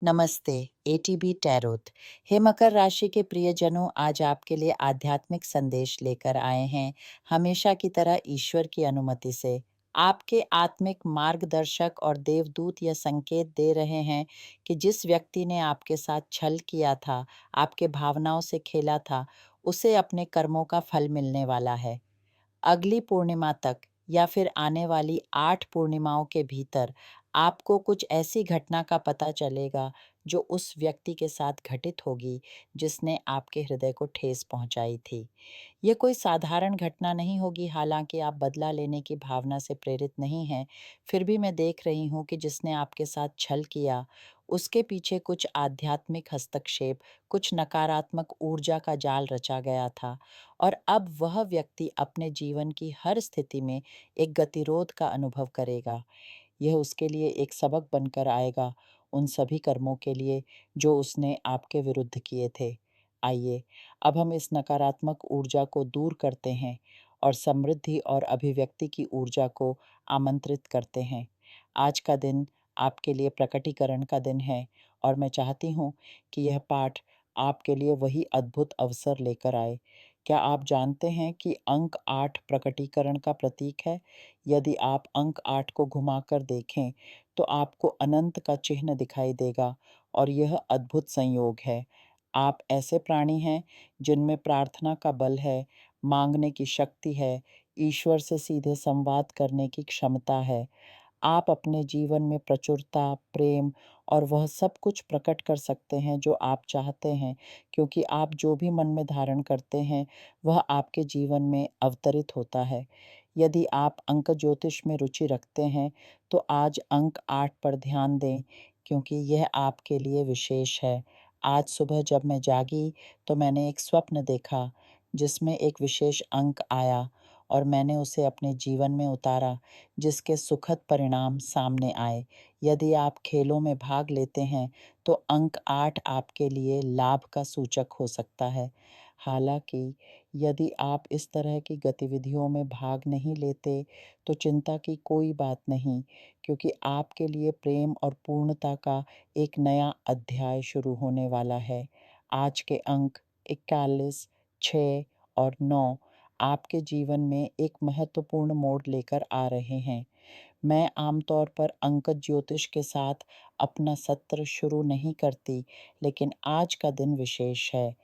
नमस्ते। ATB tarot. हे मकर राशि के प्रियजनों, आज आपके लिए आध्यात्मिक संदेश लेकर आए हैं। हमेशा की तरह ईश्वर की अनुमति से आपके आत्मिक मार्गदर्शक और देवदूत यह संकेत दे रहे हैं कि जिस व्यक्ति ने आपके साथ छल किया था, आपके भावनाओं से खेला था, उसे अपने कर्मों का फल मिलने वाला है। अगली पूर्णिमा तक या फिर आने वाली 8 पूर्णिमाओं के भीतर आपको कुछ ऐसी घटना का पता चलेगा जो उस व्यक्ति के साथ घटित होगी जिसने आपके हृदय को ठेस पहुंचाई थी। ये कोई साधारण घटना नहीं होगी, हालांकि आप बदला लेने की भावना से प्रेरित नहीं हैं, फिर भी मैं देख रही हूँ कि जिसने आपके साथ छल किया, उसके पीछे कुछ आध्यात्मिक हस्तक्षेप, कुछ नकारात्मक ऊर्जा का जाल रचा गया था और अब वह व्यक्ति अपने जीवन की हर स्थिति में एक गतिरोध का अनुभव करेगा। यह उसके लिए एक सबक बनकर आएगा, उन सभी कर्मों के लिए जो उसने आपके विरुद्ध किए थे। आइए, अब हम इस नकारात्मक ऊर्जा को दूर करते हैं और समृद्धि और अभिव्यक्ति की ऊर्जा को आमंत्रित करते हैं। आज का दिन आपके लिए प्रकटीकरण का दिन है और मैं चाहती हूँ कि यह पाठ आपके लिए वही अद्भुत अवसर लेकर आए। क्या आप जानते हैं कि अंक 8 प्रकटीकरण का प्रतीक है? यदि आप अंक 8 को घुमाकर देखें, तो आपको अनंत का चिन्ह दिखाई देगा और यह अद्भुत संयोग है। आप ऐसे प्राणी हैं जिनमें प्रार्थना का बल है, मांगने की शक्ति है, ईश्वर से सीधे संवाद करने की क्षमता है। आप अपने जीवन में प्रचुरता, प्रेम और वह सब कुछ प्रकट कर सकते हैं जो आप चाहते हैं, क्योंकि आप जो भी मन में धारण करते हैं, वह आपके जीवन में अवतरित होता है। यदि आप अंक ज्योतिष में रुचि रखते हैं, तो आज अंक 8 पर ध्यान दें, क्योंकि यह आपके लिए विशेष है। आज सुबह जब मैं जागी, तो मैंने एक स्वप्न देखा, जिसमें एक विशेष अंक आया और मैंने उसे अपने जीवन में उतारा, जिसके सुखद परिणाम सामने आए। यदि आप खेलों में भाग लेते हैं, तो अंक 8 आपके लिए लाभ का सूचक हो सकता है। हालाँकि यदि आप इस तरह की गतिविधियों में भाग नहीं लेते, तो चिंता की कोई बात नहीं, क्योंकि आपके लिए प्रेम और पूर्णता का एक नया अध्याय शुरू होने वाला है। आज के अंक 41, 6 और 9 आपके जीवन में एक महत्वपूर्ण मोड़ लेकर आ रहे हैं। मैं आमतौर पर अंक ज्योतिष के साथ अपना सत्र शुरू नहीं करती, लेकिन आज का दिन विशेष है।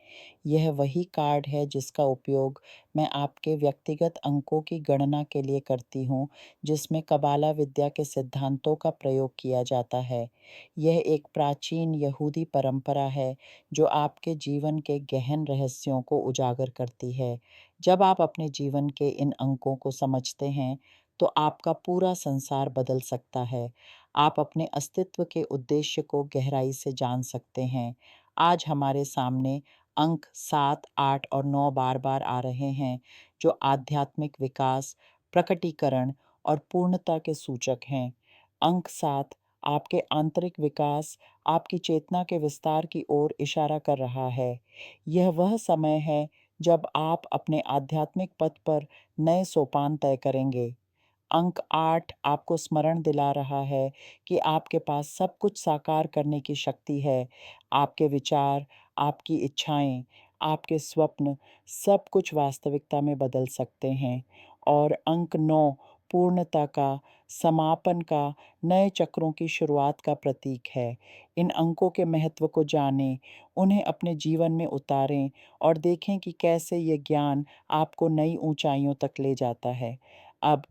यह वही कार्ड है जिसका उपयोग मैं आपके व्यक्तिगत अंकों की गणना के लिए करती हूँ, जिसमें कबाला विद्या के सिद्धांतों का प्रयोग किया जाता है। यह एक प्राचीन यहूदी परंपरा है जो आपके जीवन के गहन रहस्यों को उजागर करती है। जब आप अपने जीवन के इन अंकों को समझते हैं, तो आपका पूरा संसार बदल सकता है। आप अपने अस्तित्व के उद्देश्य को गहराई से जान सकते हैं। आज हमारे सामने अंक 7, 8 और 9 बार-बार आ रहे हैं, जो आध्यात्मिक विकास, प्रकटीकरण और पूर्णता के सूचक हैं। अंक 7 आपके आंतरिक विकास, आपकी चेतना के विस्तार की ओर इशारा कर रहा है। यह वह समय है जब आप अपने आध्यात्मिक पथ पर नए सोपान तय करेंगे। अंक 8 आपको स्मरण दिला रहा है कि आपके पास सब कुछ साकार करने की शक्ति है। आपके विचार, आपकी इच्छाएँ, आपके स्वप्न, सब कुछ वास्तविकता में बदल सकते हैं। और अंक 9 पूर्णता का, समापन का, नए चक्रों की शुरुआत का प्रतीक है। इन अंकों के महत्व को जानें, उन्हें अपने जीवन में उतारें और देखें कि कैसे ये ज्ञान आपको नई ऊँचाइयों तक ले जाता है। अब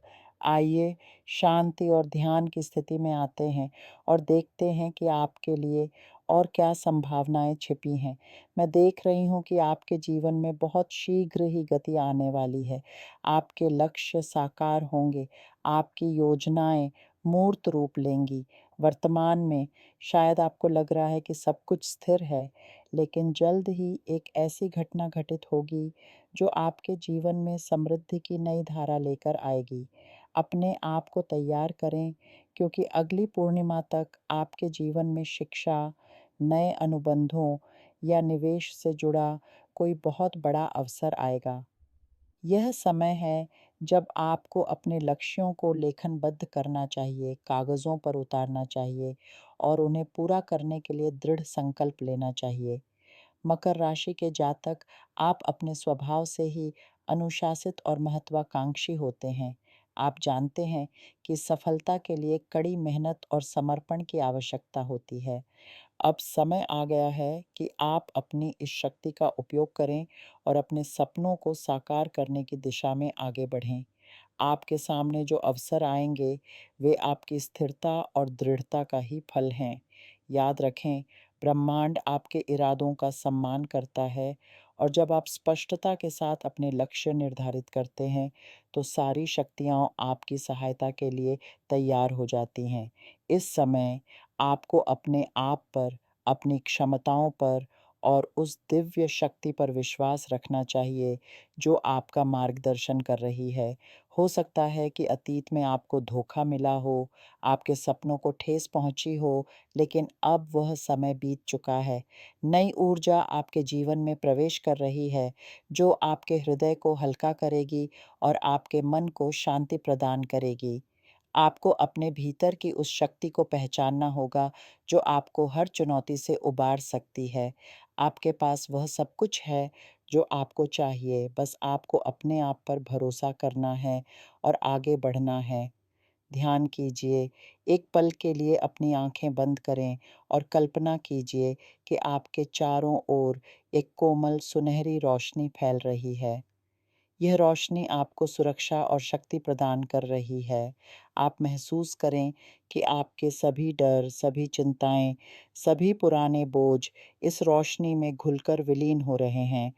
आइए शांति और ध्यान की स्थिति में आते हैं और देखते हैं कि आपके लिए और क्या संभावनाएँ छिपी हैं। मैं देख रही हूँ कि आपके जीवन में बहुत शीघ्र ही गति आने वाली है। आपके लक्ष्य साकार होंगे, आपकी योजनाएँ मूर्त रूप लेंगी। वर्तमान में शायद आपको लग रहा है कि सब कुछ स्थिर है, लेकिन जल्द ही एक ऐसी घटना घटित होगी जो आपके जीवन में समृद्धि की नई धारा लेकर आएगी। अपने आप को तैयार करें, क्योंकि अगली पूर्णिमा तक आपके जीवन में शिक्षा, नए अनुबंधों या निवेश से जुड़ा कोई बहुत बड़ा अवसर आएगा। यह समय है जब आपको अपने लक्ष्यों को लेखनबद्ध करना चाहिए, कागज़ों पर उतारना चाहिए और उन्हें पूरा करने के लिए दृढ़ संकल्प लेना चाहिए। मकर राशि के जातक, आप अपने स्वभाव से ही अनुशासित और महत्वाकांक्षी होते हैं। आप जानते हैं कि सफलता के लिए कड़ी मेहनत और समर्पण की आवश्यकता होती है। अब समय आ गया है कि आप अपनी इस शक्ति का उपयोग करें और अपने सपनों को साकार करने की दिशा में आगे बढ़ें। आपके सामने जो अवसर आएंगे, वे आपकी स्थिरता और दृढ़ता का ही फल हैं। याद रखें, ब्रह्मांड आपके इरादों का सम्मान करता है, और जब आप स्पष्टता के साथ अपने लक्ष्य निर्धारित करते हैं, तो सारी शक्तियाँ आपकी सहायता के लिए तैयार हो जाती हैं। इस समय आपको अपने आप पर, अपनी क्षमताओं पर और उस दिव्य शक्ति पर विश्वास रखना चाहिए जो आपका मार्गदर्शन कर रही है। हो सकता है कि अतीत में आपको धोखा मिला हो, आपके सपनों को ठेस पहुंची हो, लेकिन अब वह समय बीत चुका है। नई ऊर्जा आपके जीवन में प्रवेश कर रही है, जो आपके हृदय को हल्का करेगी और आपके मन को शांति प्रदान करेगी। आपको अपने भीतर की उस शक्ति को पहचानना होगा जो आपको हर चुनौती से उबार सकती है। आपके पास वह सब कुछ है जो आपको चाहिए, बस आपको अपने आप पर भरोसा करना है और आगे बढ़ना है। ध्यान कीजिए, एक पल के लिए अपनी आंखें बंद करें और कल्पना कीजिए कि आपके चारों ओर एक कोमल सुनहरी रोशनी फैल रही है। यह रोशनी आपको सुरक्षा और शक्ति प्रदान कर रही है। आप महसूस करें कि आपके सभी डर, सभी चिंताएं, सभी पुराने बोझ इस रोशनी में घुलकर विलीन हो रहे हैं।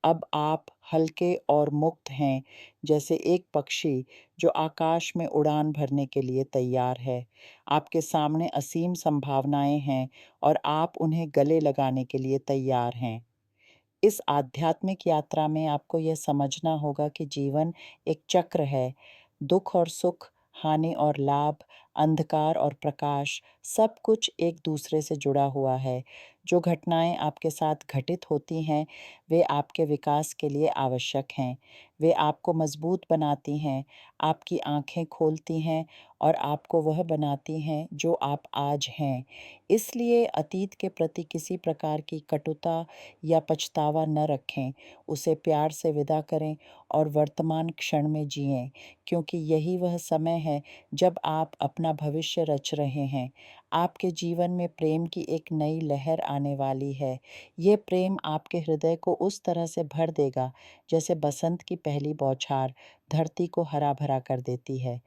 अब आप हल्के और मुक्त हैं, जैसे एक पक्षी जो आकाश में उड़ान भरने के लिए तैयार है। आपके सामने असीम संभावनाएं हैं और आप उन्हें गले लगाने के लिए तैयार हैं। इस आध्यात्मिक यात्रा में आपको यह समझना होगा कि जीवन एक चक्र है। दुख और सुख, हानि और लाभ, अंधकार और प्रकाश, सब कुछ एक दूसरे से जुड़ा हुआ है। जो घटनाएं आपके साथ घटित होती हैं, वे आपके विकास के लिए आवश्यक हैं। वे आपको मजबूत बनाती हैं, आपकी आंखें खोलती हैं और आपको वह बनाती हैं जो आप आज हैं। इसलिए अतीत के प्रति किसी प्रकार की कटुता या पछतावा न रखें, उसे प्यार से विदा करें और वर्तमान क्षण में जिएं, क्योंकि यही वह समय है जब आप अपना भविष्य रच रहे हैं। आपके जीवन में प्रेम की एक नई लहर आने वाली है। ये प्रेम आपके हृदय को उस तरह से भर देगा, जैसे बसंत की पहली बौछार धरती को हरा भरा कर देती है।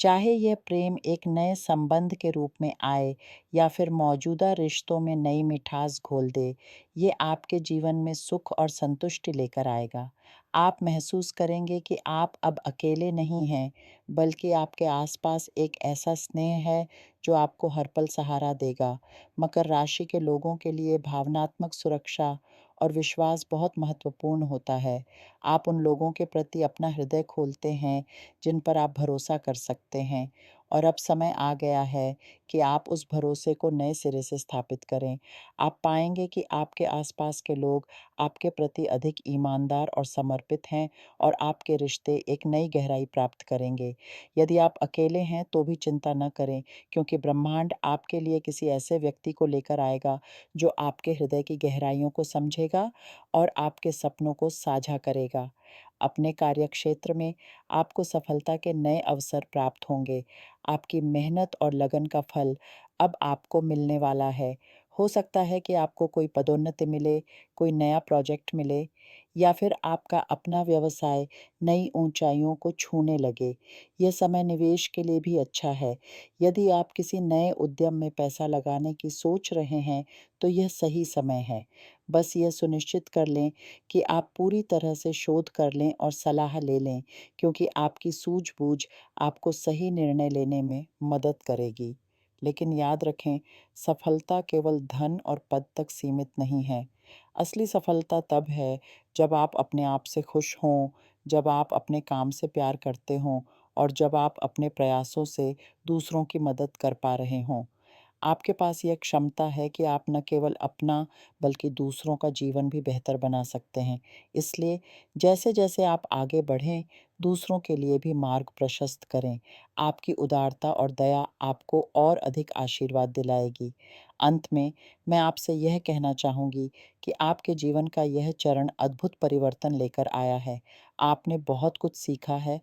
चाहे यह प्रेम एक नए संबंध के रूप में आए या फिर मौजूदा रिश्तों में नई मिठास घोल दे, ये आपके जीवन में सुख और संतुष्टि लेकर आएगा। आप महसूस करेंगे कि आप अब अकेले नहीं हैं, बल्कि आपके आसपास एक ऐसा स्नेह है जो आपको हर पल सहारा देगा। मकर राशि के लोगों के लिए भावनात्मक सुरक्षा और विश्वास बहुत महत्वपूर्ण होता है। आप उन लोगों के प्रति अपना हृदय खोलते हैं जिन पर आप भरोसा कर सकते हैं, और अब समय आ गया है कि आप उस भरोसे को नए सिरे से स्थापित करें। आप पाएंगे कि आपके आसपास के लोग आपके प्रति अधिक ईमानदार और समर्पित हैं, और आपके रिश्ते एक नई गहराई प्राप्त करेंगे। यदि आप अकेले हैं तो भी चिंता न करें, क्योंकि ब्रह्मांड आपके लिए किसी ऐसे व्यक्ति को लेकर आएगा जो आपके हृदय की गहराइयों को समझेगा और आपके सपनों को साझा करेगा। अपने कार्यक्षेत्र में आपको सफलता के नए अवसर प्राप्त होंगे। आपकी मेहनत और लगन का फल अब आपको मिलने वाला है। हो सकता है कि आपको कोई पदोन्नति मिले, कोई नया प्रोजेक्ट मिले, या फिर आपका अपना व्यवसाय नई ऊंचाइयों को छूने लगे। यह समय निवेश के लिए भी अच्छा है। यदि आप किसी नए उद्यम में पैसा लगाने की सोच रहे हैं, तो यह सही समय है। बस यह सुनिश्चित कर लें कि आप पूरी तरह से शोध कर लें और सलाह ले लें, क्योंकि आपकी सूझबूझ आपको सही निर्णय लेने में मदद करेगी। लेकिन याद रखें, सफलता केवल धन और पद तक सीमित नहीं है। असली सफलता तब है जब आप अपने आप से खुश हों, जब आप अपने काम से प्यार करते हों और जब आप अपने प्रयासों से दूसरों की मदद कर पा रहे हों। आपके पास ये क्षमता है कि आप न केवल अपना बल्कि दूसरों का जीवन भी बेहतर बना सकते हैं। इसलिए जैसे-जैसे आप आगे बढ़ें, दूसरों के लिए भी मार्ग प्रशस्त करें। आपकी उदारता और दया आपको और अधिक आशीर्वाद दिलाएगी। अंत में मैं आपसे यह कहना चाहूँगी कि आपके जीवन का यह चरण अद्भुत परिवर्तन लेकर आया है। आपने बहुत कुछ सीखा है,